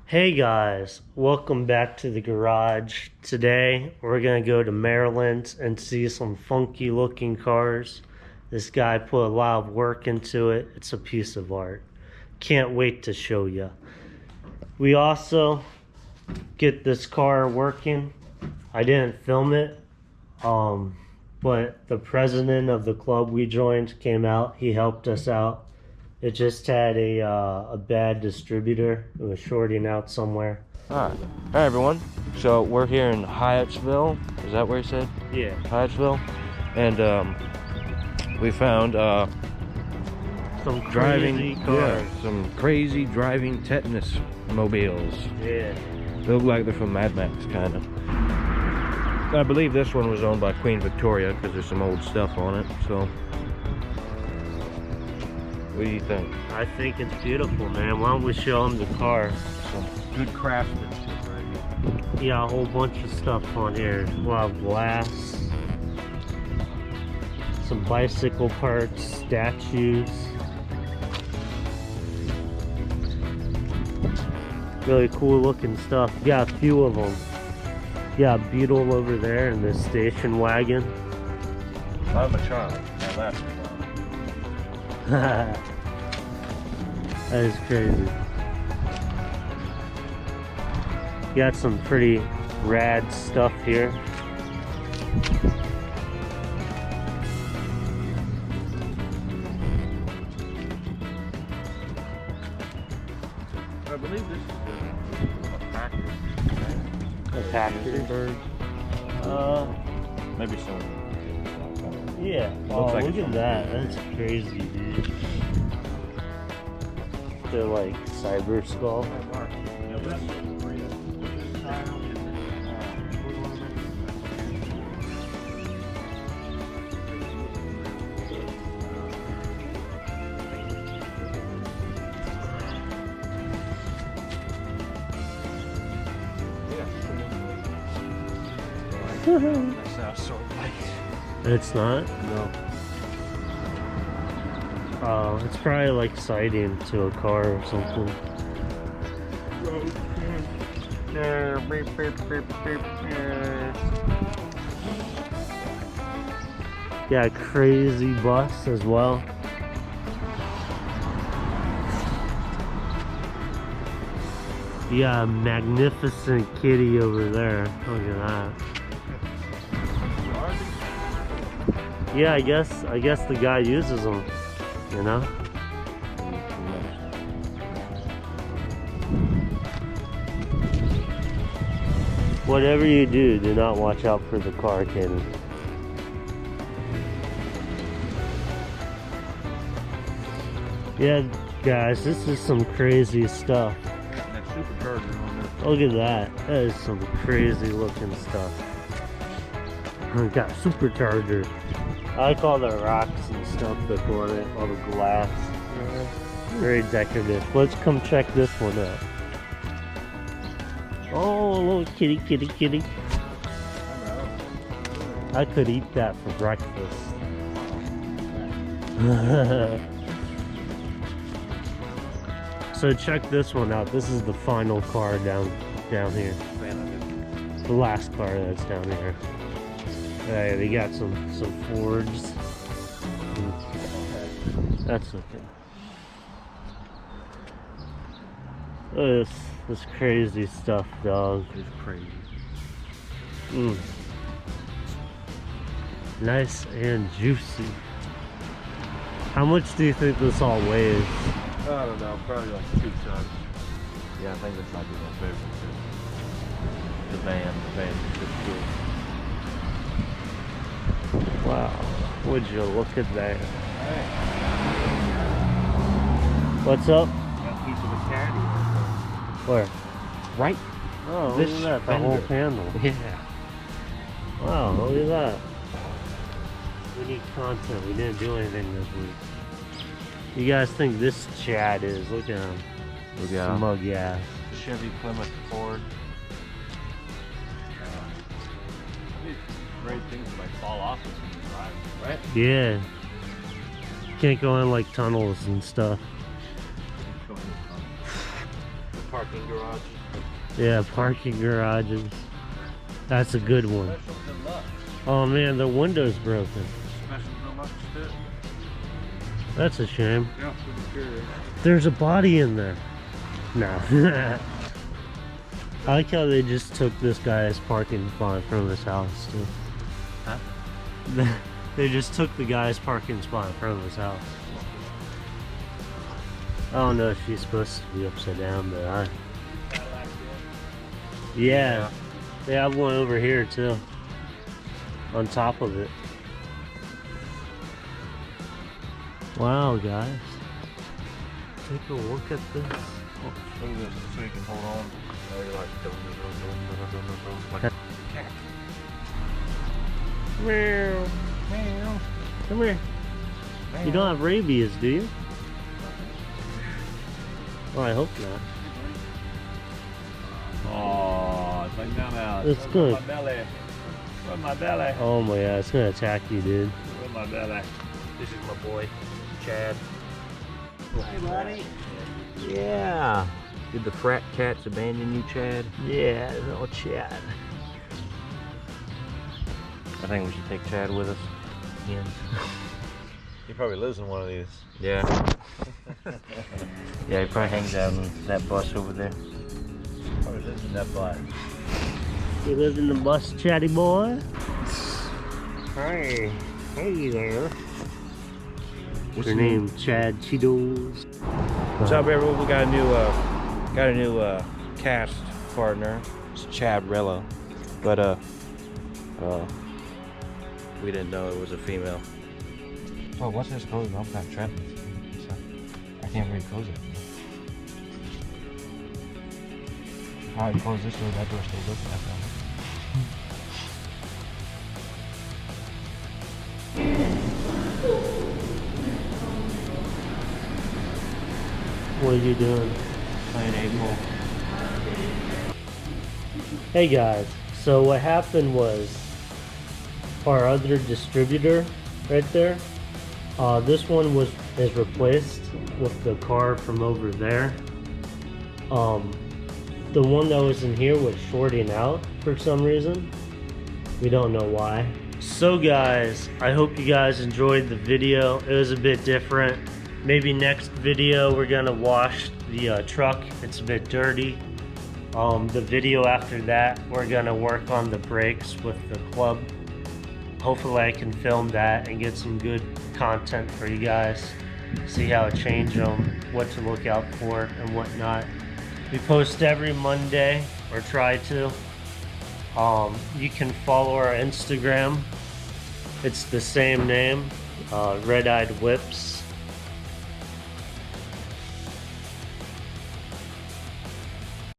Hey guys, welcome back to the garage. Today we're gonna go to Maryland and see some funky looking cars. This guy put a lot of work into it. It's a piece of art. Can't wait to show you. We also get this car working. I didn't film it, but the president of the club we joined came out. He helped us out. It just had a bad distributor. It was shorting out somewhere. Alright. Hi everyone. So we're here in Hyattsville. Is that where you said? Yeah. Hyattsville. And we found Some driving crazy cars. Yeah, some crazy driving tetanus mobiles. Yeah. They look like they're from Mad Max kind of. I believe this one was owned by Queen Victoria because there's some old stuff on it. So what do you think? I think it's beautiful, man. Why don't we show them the car? Some good craftsmanship right here. Yeah, a whole bunch of stuff on here. A lot of glass. Some bicycle parts, statues. Really cool looking stuff. Got a few of them. Got a Beetle over there and this station wagon. I'm a child. Now that's That is crazy. Got some pretty rad stuff here. I believe this is a Packard. A Packard. Bird. Maybe some. Yeah. Oh, Looks like look it's at that. That's crazy, dude. They're like Cyber Skull. That's not so light. It's not? No. Oh, it's probably like siding to a car or something. Yeah, crazy bus as well. Yeah, magnificent kitty over there. Look at that. Yeah, I guess the guy uses them, you know? Whatever you do not watch out for the car, Kenny. Yeah, guys, this is some crazy stuff. That supercharger on there. Look at that. That is some crazy looking stuff. Got supercharger. I like all the rocks and stuff that go on it, all the glass. Very decorative. Let's come check this one out. Oh, little kitty, kitty, kitty. I could eat that for breakfast. So check this one out. This is the final car down here. The last car that's down here. They got some Fords. That's okay. Look at this crazy stuff, dog. It's crazy. Nice and juicy. How much do you think this all weighs? I don't know, probably like 2 tons. Yeah, I think this might be my favorite too. The van is just cool. Wow, would you look at that? What's up? Got a piece of a caddy. Where? Right? Oh, This look at that, the whole fender. panel. Yeah. Wow, look at that. We need content. We didn't do anything this week. You guys think this Chad is? Look at him. Look at him. Smug ass. Chevy Plymouth Ford. Great things might fall off as you drive, right? Yeah. Can't go in like tunnels and stuff. parking garage. Yeah, parking garages. That's a good one. Special deluxe. Oh man, the window's broken. Special deluxe fit. That's a shame. Yeah, superior. There's a body in there. No. I like how they just took this guy's parking spot in front of his house too. Huh? They just took the guy's parking spot in front of his house. I don't know if she's supposed to be upside down, but yeah. They have one over here too. On top of it. Wow, guys. Take a look at this. Look at this, so you can hold on. Oh, you're like, like a cat. Meow. Meow. Come here. You don't have rabies, do you? Well, I hope not. Oh, it's like down out. It's good. My belly. Rub my belly. Oh my god, it's gonna attack you, dude. Rub my belly. This is my boy, Chad. Hey, buddy. Yeah. Did the frat cats abandon you, Chad? Yeah, no Chad. I think we should take Chad with us. Yeah. He probably lives in one of these. Yeah. Yeah, he probably hangs out on that bus over there. Probably lives in that bus. You live in the bus, chatty boy? Hi. Hey there. What's your name? Chad Cheetos. What's up, everyone? We got a new cast partner. It's Chad Rello, but we didn't know it was a female. Oh, what's this closed? I'm kind of trapped. I can't really close it. Alright, close this door. That door stays open after that. What are you doing? Playing 8-ball. Hey guys, so what happened was our other distributor right there, this one is replaced with the car from over there. The one that was in here was shorting out for some reason. We don't know why. So guys, I hope you guys enjoyed the video. It was a bit different. Maybe next video we're gonna wash the truck. It's a bit dirty. The video after that, we're gonna work on the brakes with the club. Hopefully I can film that and get some good content for you guys. See how to change them, what to look out for and whatnot. We post every Monday, or try to. You can follow our Instagram. It's the same name, Red Eyed Whips.